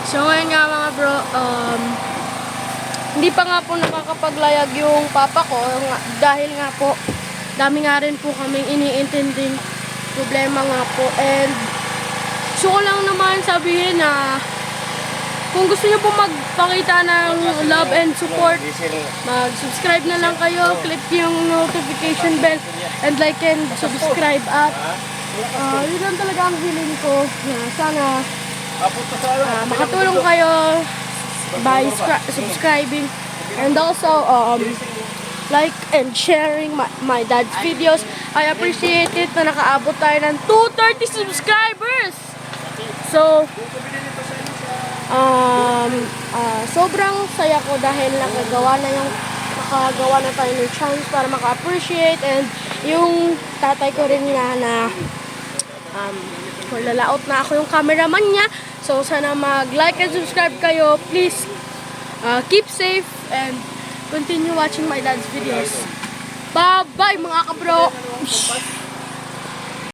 So ngayon nga mga bro, hindi pa nga po nakakapaglayag yung papa ko dahil nga po dami nga rin po kaming iniintinding problema nga po. And gusto ko lang naman sabihin na kung gusto niyo po magpakita ng love and support, mag-subscribe na lang kayo, click yung notification bell, and like and subscribe at yun lang talaga ang feeling ko na sana makatulong kayo by subscribing and also like and sharing my dad's videos. I appreciate it na nakaabot tayo ng 230 subscribers. So sobrang saya ko dahil nakagawa na tayo ng chance para maka-appreciate, and yung tatay ko rin nga na lalaot na ako yung cameraman niya. So sana mag-like and subscribe kayo. Please keep safe and continue watching my dad's videos. Bye bye mga kabro.